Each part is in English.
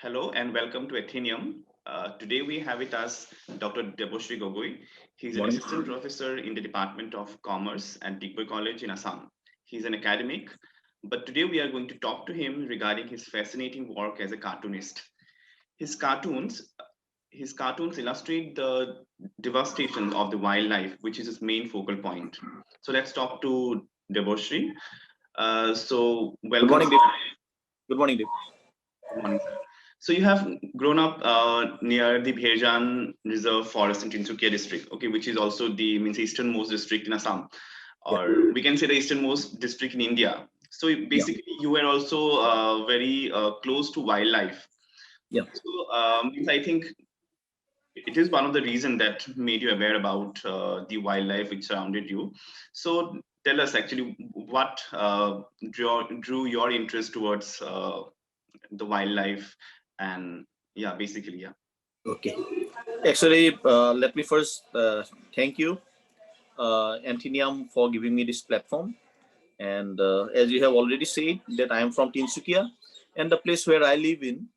Hello and welcome to AtheNEum. Today we have with us Dr. Deborshee Gogoi. He's an Morning. assistant professor in the Department of Commerce at Digboi College in Assam. He's an academic, but today we are going to talk to him regarding his fascinating work as a cartoonist. His cartoons, his cartoons illustrate the devastation of the wildlife, which is his main focal point. So let's talk to Deborshee. Good Welcome. morning, Dev. Good morning, Dev. Good morning, sir. So you have grown up near the Bhejan Reserve Forest in Tinsukia district, okay, which is also the means easternmost district in Assam, Yeah, or we can say the easternmost district in India. So yeah, basically, you were also very close to wildlife. yeah. So means I think it is one of the reasons that made you aware about the wildlife which surrounded you. So tell us actually what drew your interest towards the wildlife and yeah, basically, yeah. Okay. Actually, let me first thank you, AtheNEum, for giving me this platform. And as you have already said, that I am from Tinsukia, and the place where I live in,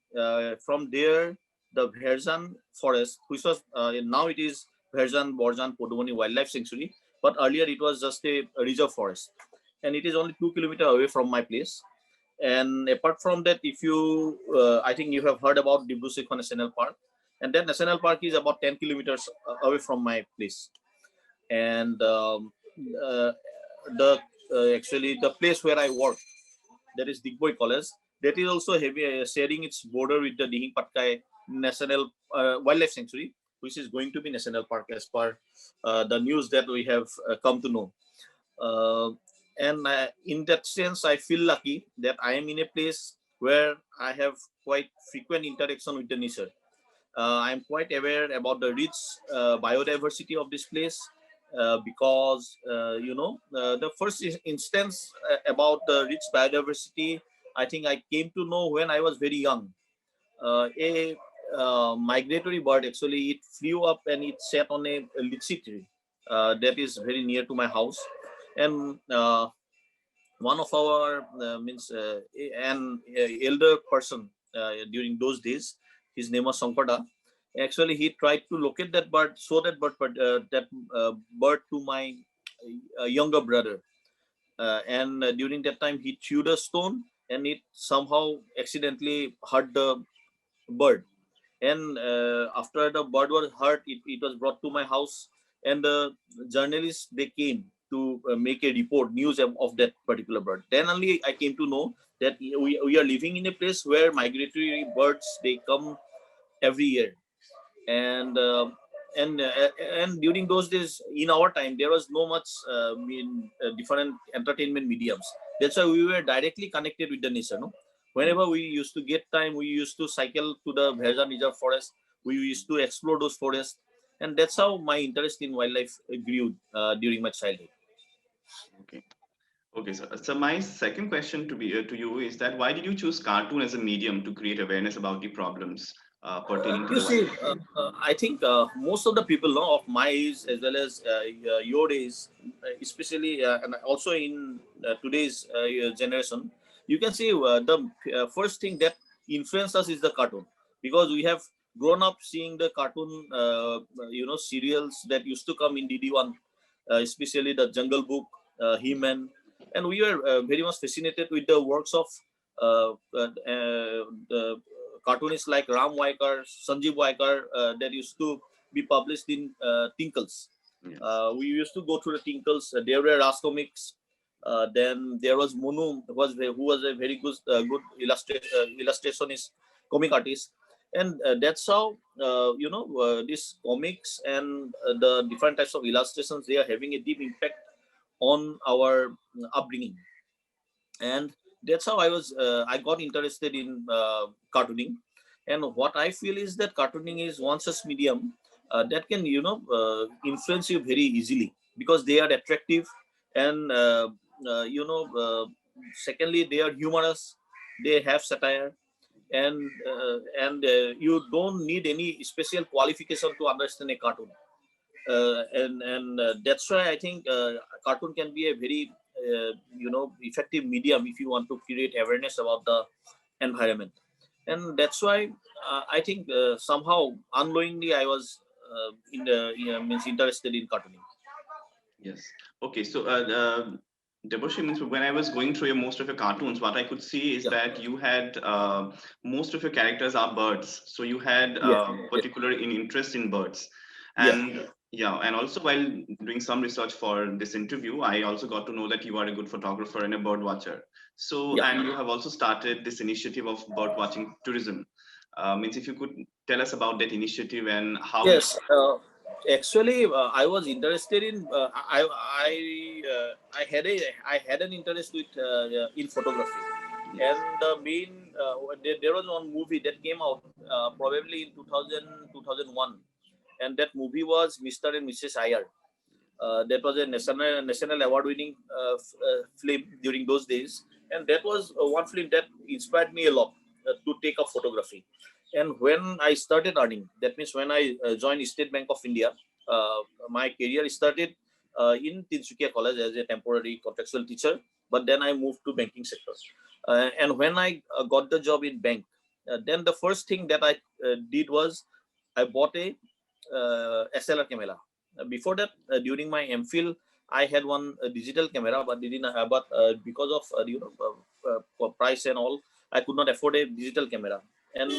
from there, the Bherjan Forest, which was now it is Bherjan Borjan Podumani Wildlife Sanctuary, but earlier it was just a reserve forest, and it is only 2 kilometers away from my place. And apart from that, if you, I think you have heard about Deborshee National Park, and that national park is about 10 kilometers away from my place. And uh, the actually the place where I work, that is Digboi College, that is also heavy, sharing its border with the Dihing Patkai National Wildlife Sanctuary, which is going to be national park as per the news that we have come to know. Uh, and in that sense, I feel lucky that I am in a place where I have quite frequent interaction with the nature. I'm quite aware about the rich biodiversity of this place because, the first instance about the rich biodiversity, I think I came to know when I was very young. A migratory bird, actually, it flew up and it sat on a lychee tree that is very near to my house. And one of our an elder person during those days, his name was Sankoda. Actually, he tried to locate that bird, show that bird to my younger brother. And during that time, he chewed a stone and it somehow accidentally hurt the bird. And after the bird was hurt, it was brought to my house, and the journalists, they came to make a report news of that particular bird. Then only I came to know that we are living in a place where migratory birds, they come every year. And uh, and uh, and during those days, in our time, there was no much different entertainment mediums. That's why we were directly connected with the nature, no? Whenever we used to get time, we used to cycle to the Bherjan Reserve Forest. We used to explore those forests, and that's how my interest in wildlife grew during my childhood. Okay. Okay, so my second question to you is that why did you choose cartoon as a medium to create awareness about the problems pertaining to You the see, wildlife? I think most of the people know of my age as well as your age, especially and also in today's generation, you can see the first thing that influences us is the cartoon, because we have grown up seeing the cartoon, serials that used to come in DD1, especially the Jungle Book, He-Man, and we were very much fascinated with the works of the cartoonists like Ram Waikar, Sanjeev Waikar, that used to be published in Tinkles. Yes. We used to go through the Tinkles. There were Ras comics. Then there was Monu, who was a very good illustrationist, comic artist, and that's how these comics and the different types of illustrations, they are having a deep impact on our upbringing. And that's how I got interested in cartooning. And what I feel is that cartooning is one such medium that can influence you very easily, because they are attractive. And uh, you know uh, secondly, they are humorous, they have satire, and you don't need any special qualification to understand a cartoon. And that's why I think cartoon can be a very effective medium if you want to create awareness about the environment. and that's why I think somehow unknowingly I was in the means interested in cartooning. Yes. Okay. So, Deborshee, means when I was going through most of your cartoons, what I could see is Yeah. that you had most of your characters are birds. So you had Yes. Yes. particular interest in birds, Yeah. and yeah, and also while doing some research for this interview, I also got to know that you are a good photographer and a bird watcher. So, Yeah. and you have also started this initiative of bird watching tourism. Means if you could tell us about that initiative and how you. Yes, actually, I was interested in. I had an interest with in photography, Yes. and the main there was one movie that came out probably in 2001, and that movie was Mr. and Mrs. Iyer. That was a national award winning film during those days, and that was one film that inspired me a lot to take up photography. And when I started earning, that means when I joined State Bank of India, uh, my career started in Tinsukia College as a temporary contractual teacher, but then I moved to banking sector. And when I got the job in bank, then the first thing that I did was I bought a SLR camera. Before that, during my MPhil, I had one digital camera, but didn't. But because of price and all, I could not afford a digital camera. And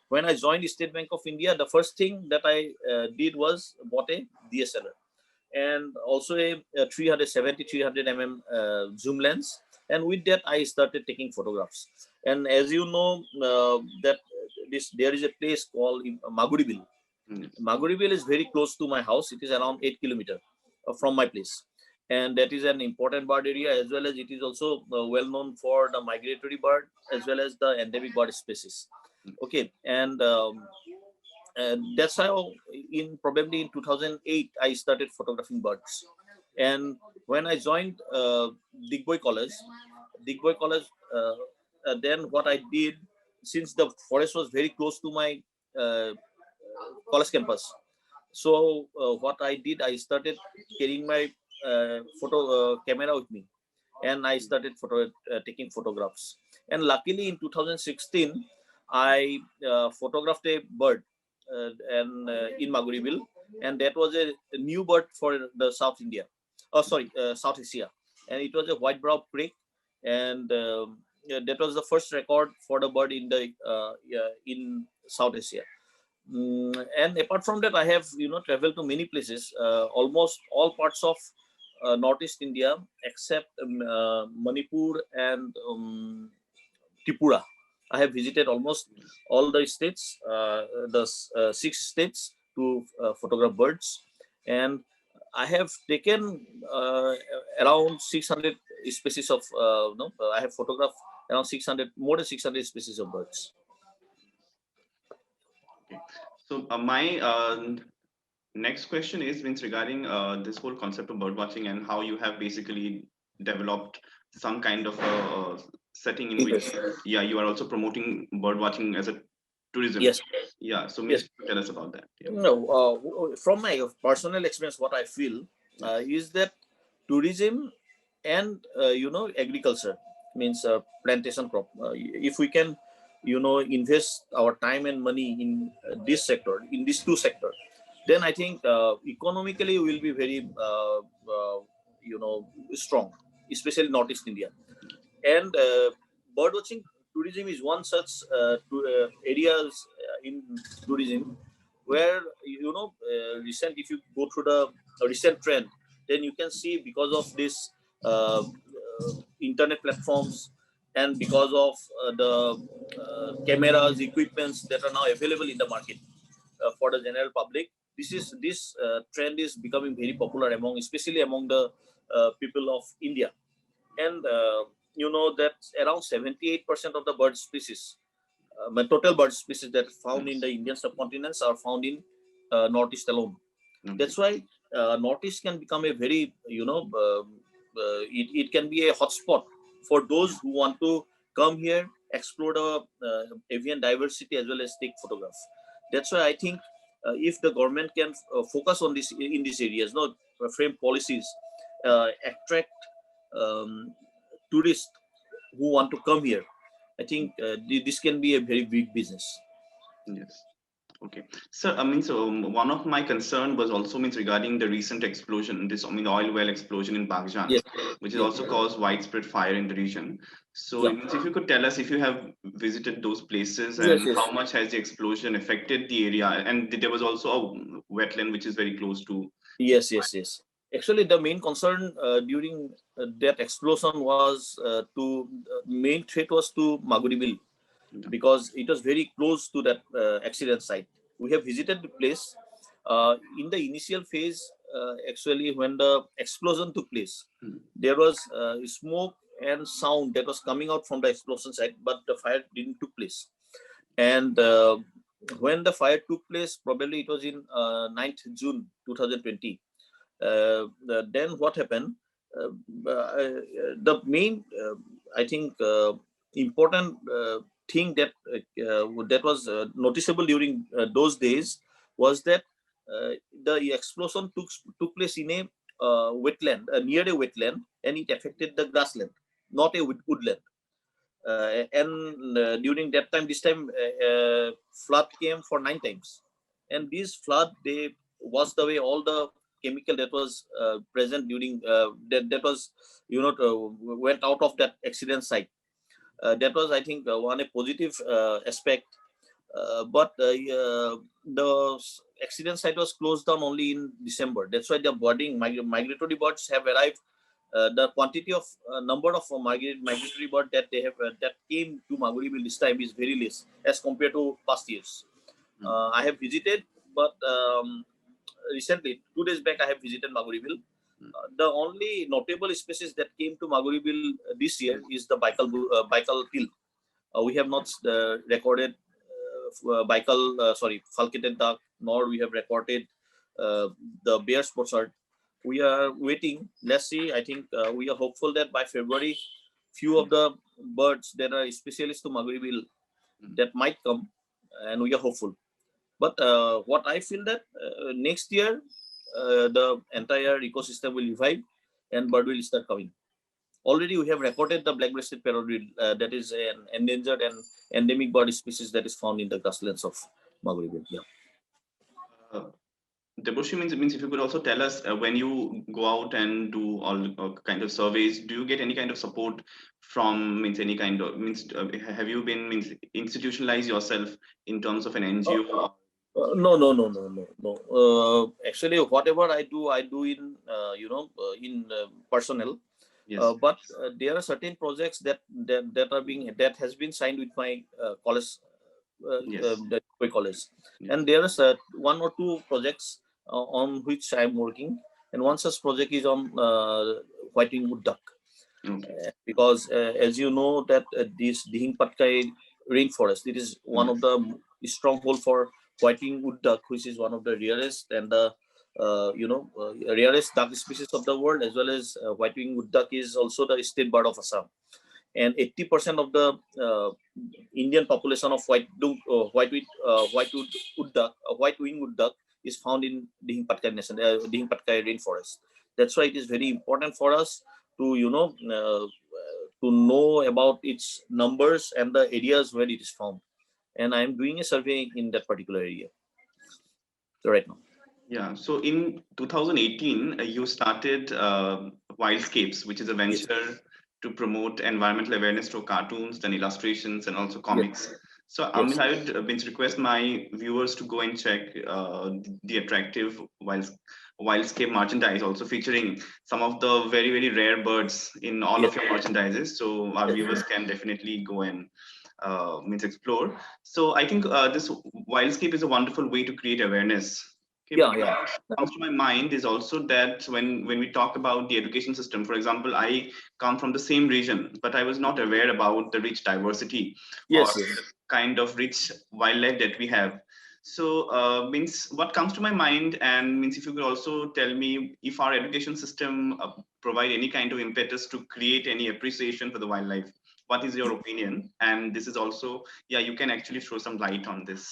when I joined State Bank of India, the first thing that I did was bought a DSLR and also a 370 300 mm zoom lens. And with that, I started taking photographs. And as you know, that this there is a place called Maguribil. Yes. Maguribil is very close to my house. It is around 8 kilometers from my place. And that is an important bird area, as well as it is also well known for the migratory bird as well as the endemic bird species. Okay, and that's how in probably in 2008 I started photographing birds. And when I joined Digboi College, Digboi College, then what I did, since the forest was very close to my uh, college campus, so what I did, I started carrying my photo camera with me, and I started taking photographs. And luckily, in 2016, I photographed a bird and in Maguribil, and that was a new bird for the South India. Oh, sorry, South Asia, and it was a white-browed crake, and yeah, that was the first record for the bird in the yeah, in South Asia. And apart from that, I have traveled to many places, almost all parts of Northeast India except Manipur and Tripura. I have visited almost all the states, the 6 states to photograph birds, and I have taken around 600 species of. No, I have photographed around 600, more than 600 species of birds. Okay. So my next question is means regarding this whole concept of bird watching and how you have basically developed some kind of a setting in which Yes. yeah you are also promoting bird watching as a tourism. Yes. Yeah. So Yes. means tell us about that. Yeah. No, from my personal experience, what I feel Yes. is that tourism and agriculture means plantation crop. If we can, invest our time and money in this sector, in these two sectors, then I think economically we will be very, strong, especially Northeast India. And bird watching tourism is one such areas in tourism where recent, if you go through the recent trend, then you can see because of this internet platforms and because of the cameras equipments that are now available in the market for the general public, this trend is becoming very popular among, especially among the people of India. And you know that around 78% of the bird species, the total bird species that are found in Yes. the Indian subcontinents are found in Northeast alone. Okay. That's why Northeast can become a very, it can be a hotspot for those who want to come here, explore the avian diversity as well as take photographs. That's why I think if the government can focus on this in these areas, not frame policies, attract um, tourists who want to come here, I think this can be a very big business. Yes. Okay. So, I mean, so one of my concern was also means regarding the recent explosion, this, I mean, the oil well explosion in Baghjan, Yes. which has Yeah. also caused widespread fire in the region. So, Yeah. it means if you could tell us if you have visited those places Yes. and Yes. how much has the explosion affected the area, and there was also a wetland which is very close to. Yes. Yes. Yes. Actually, the main concern during that explosion was main threat was to Maguribil, because it was very close to that accident site. We have visited the place. In the initial phase, actually, when the explosion took place, Hmm. there was smoke and sound that was coming out from the explosion site, but the fire didn't took place. And when the fire took place, probably it was in 9th June 2020. Then what happened? Uh, the main, I think, important thing that was noticeable during those days was that the explosion took place in a wetland, near a wetland, and it affected the grassland, not a woodland. And during that time, this time flood came for 9 times, and this flood, they washed away all the chemical that was present during that was, went out of that accident site. That was, I think, one a positive aspect. But the accident site was closed down only in December. That's why the migratory birds have arrived. The quantity of number of migratory bird that they have that came to Maguribil this time is very less as compared to past years. I have visited, but recently, 2 days back, I have visited Maguribil. The only notable species that came to Maguribil this year is the Baikal teal. We have not recorded falcated duck, nor we have recorded the bear spotted. We are waiting. Let's see. I think we are hopeful that by February, few of the birds that are specialist to Maguribil that might come, and we are hopeful. But what I feel that next year, the entire ecosystem will revive and bird will start coming. Already we have recorded the black-breasted parrot, that is an endangered and endemic bird species that is found in the grasslands of Maguribil. Yeah. Uh, Deborshee, means if you could also tell us when you go out and do all kind of surveys, do you get any kind of support from means any kind of means have you been means institutionalized yourself in terms of an Uh, NGO? no, no, no, no, no, no. Actually, whatever I do in in personnel. Yes, But there are certain projects that has been signed with my college, yes, the Digboi College, yes. and there is one or two projects on which I am working, and one such project is on white-winged wood duck, Okay. because as you know that this Dihing Patkai rainforest, it is one Yes. of the stronghold for white-winged wood duck, which is one of the rarest and the rarest duck species of the world, as well as white-winged wood duck is also the state bird of Assam. And 80% of the Indian population of white-winged wood duck is found in Dihing Patkai rainforest. That's why it is very important for us to to know about its numbers and the areas where it is found. And I am doing a survey in that particular area right now. Yeah. So in 2018, you started Wildscapes, which is a Yes. venture to promote environmental awareness through cartoons, then illustrations, and also Yes. comics. So I Yes. mean, I would request my viewers to go and check the attractive Wildscape merchandise, also featuring some of the very very rare birds in all Yes. of your merchandises. So our Yes. viewers can definitely go and explore. So I think this Wildscape is a wonderful way to create awareness. Okay, Yeah. but Yeah. what comes to my mind is also that when we talk about the education system, for example, I come from the same region, but I was not aware about the rich diversity or Yes. Yes. the kind of rich wildlife that we have. So means what comes to my mind, and means if you could also tell me if our education system provide any kind of impetus to create any appreciation for the wildlife. What is your opinion? And this is also, yeah, you can actually throw some light on this.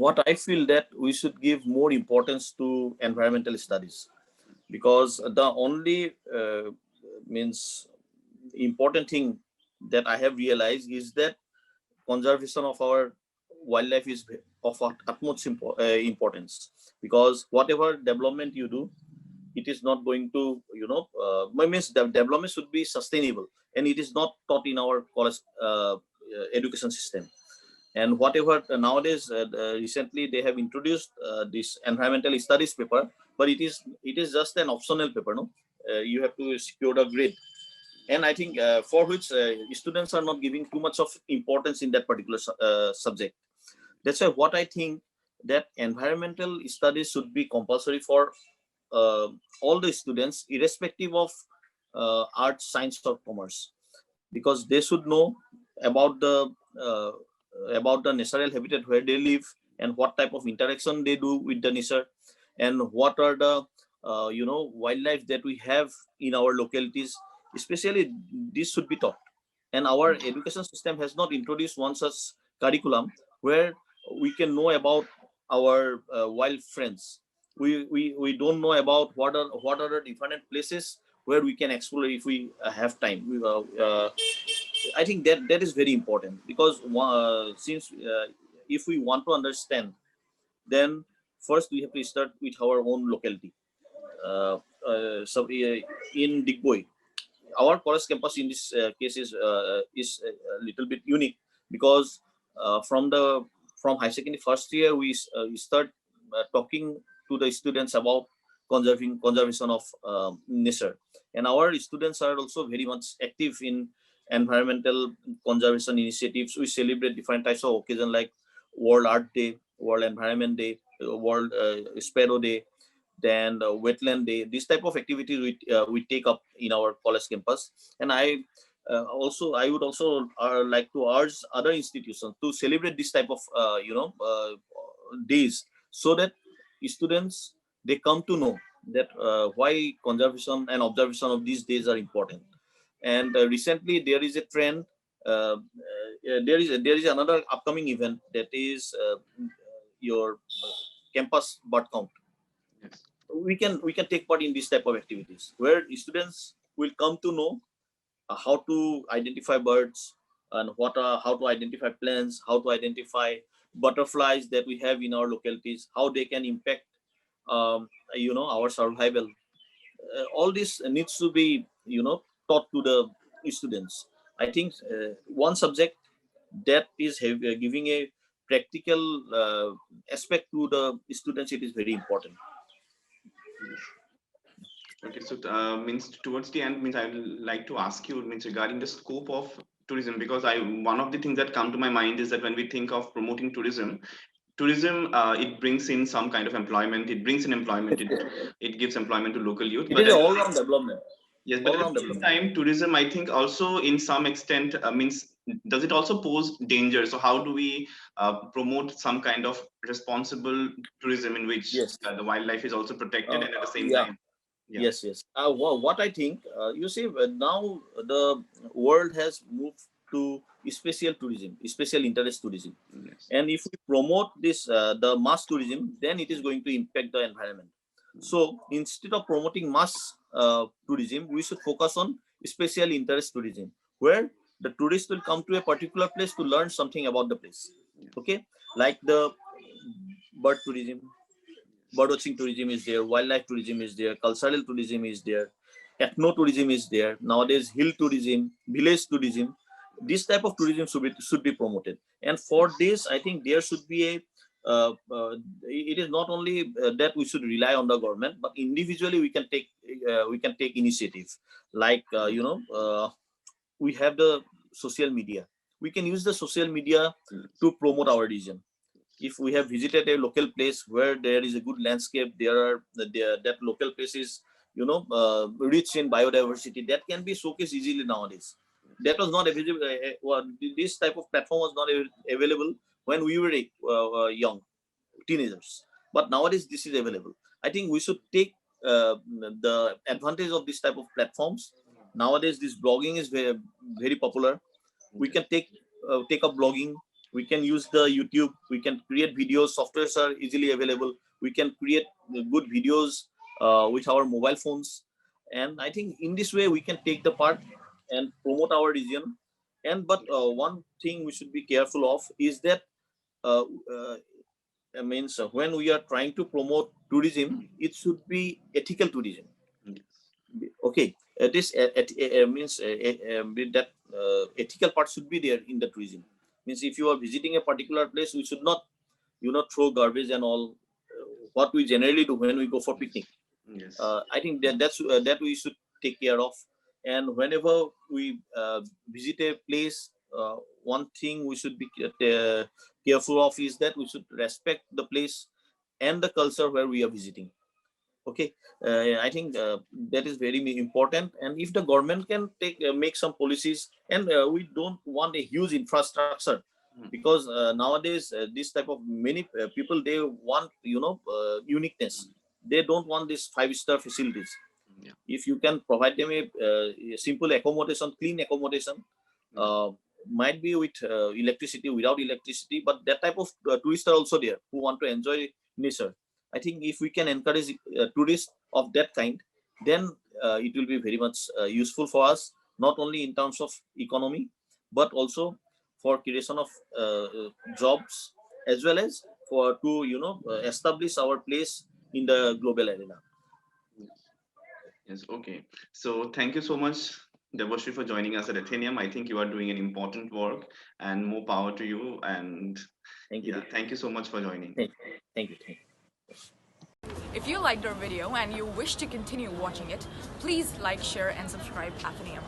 What I feel that we should give more importance to environmental studies, because the only means important thing that I have realized is that conservation of our wildlife is of utmost importance, because whatever development you do, it is not going to, means the development should be sustainable, and it is not taught in our college education system. And whatever nowadays, recently they have introduced this environmental studies paper, but it is just an optional paper, no. You have to secure a grade, and I think for which students are not giving too much of importance in that particular subject. That's why what I think, that environmental studies should be compulsory for uh, all the students, irrespective of arts, science, or commerce, because they should know about uh, the natural habitat where they live, and what type of interaction they do with the nature, and what are the wildlife that we have in our localities. Especially, this should be taught. And our education system has not introduced one such curriculum where we can know about our wild friends. We don't know about what are the different places where we can explore if we have time. I think that is very important, because since if we want to understand, then first we have to start with our own locality. In Digboi, our college campus in this case is a little bit unique, because from high secondary first year we start talking to the students about conservation of nature, and our students are also very much active in environmental conservation initiatives. We celebrate different types of occasion, like World Art Day, World Environment Day, World Sparrow Day, then wetland day. This type of activities we take up in our college campus. And I would also like to urge other institutions to celebrate this type of days, so that students, they come to know that why conservation and observation of these days are important. And recently there is a trend. There is another upcoming event, that is your campus bird count. Yes. We can take part in this type of activities, where students will come to know how to identify birds, and how to identify plants, how to identify butterflies that we have in our localities, how they can impact our survival. All this needs to be taught to the students. I think one subject that is giving a practical aspect to the students, it is very important. Yes. Okay, so means towards the end, means I would like to ask you, means regarding the scope of tourism, because I one of the things that come to my mind is that when we think of promoting tourism, it brings in some kind of employment. It brings in employment. It gives employment to local youth. It But is at a the all-round development. Yes, but All at the round same development. time, tourism, I think, also in some extent means, does it also pose danger? So how do we promote some kind of responsible tourism in which Yes. the wildlife is also protected, and at the same Yeah. time, yeah, Yes. Yes. What I think, you see, now the world has moved to special tourism, special interest tourism, yes, and if we promote this, the mass tourism, then it is going to impact the environment. So instead of promoting mass tourism, we should focus on special interest tourism, where the tourist will come to a particular place to learn something about the place. yes, Okay, like the bird tourism, bird watching tourism is there, wildlife tourism is there, cultural tourism is there, ethno tourism is there. Nowadays, hill tourism, village tourism, this type of tourism should be promoted. And for yes, this, I think there should be a it is not only that we should rely on the government, but individually we can take initiative. Like we have the social media. We can use the social media yes, to promote our region. If we have visited a local place where there is a good landscape, that local place is rich in biodiversity, that can be showcased easily nowadays. That was not available. This type of platform was not available when we were young teenagers, but nowadays this is available. I think we should take the advantage of this type of platforms. Nowadays, this blogging is very popular. We yes, can take up blogging. We can use the YouTube. We can create videos. Softwares are easily available. We can create good videos with our mobile phones. And I think in this way we can take the part and promote our region. But one thing we should be careful of is that uh, uh, means when we are trying to promote tourism, it should be ethical tourism. Yes. Okay, this means that ethical part should be there in the tourism. Means if you are visiting a particular place, we should not throw garbage and all, what we generally do when we go for picnic. Yes. I think that we should take care of. And whenever we visit a place, one thing we should be careful of is that we should respect the place and the culture where we are visiting. Okay, I think that is very important. And if the government can make some policies, and we don't want a huge infrastructure, because nowadays this type of many people, they want uniqueness. They don't want these 5-star facilities. Yeah. If you can provide them a simple accommodation, clean accommodation, Yeah. might be with electricity, without electricity, but that type of tourists are also there who want to enjoy nature. I think if we can encourage tourists of that kind, then it will be very much useful for us, not only in terms of economy, but also for creation of jobs, as well as for to establish our place in the global arena. Yes, okay. So thank you so much, Deborshee, for joining us at AtheNEum. I think you are doing an important work, and more power to you. And Thank you. yeah, thank you so much for joining. Thank you. If you liked our video and you wish to continue watching it, please like, share, and subscribe AtheNEum.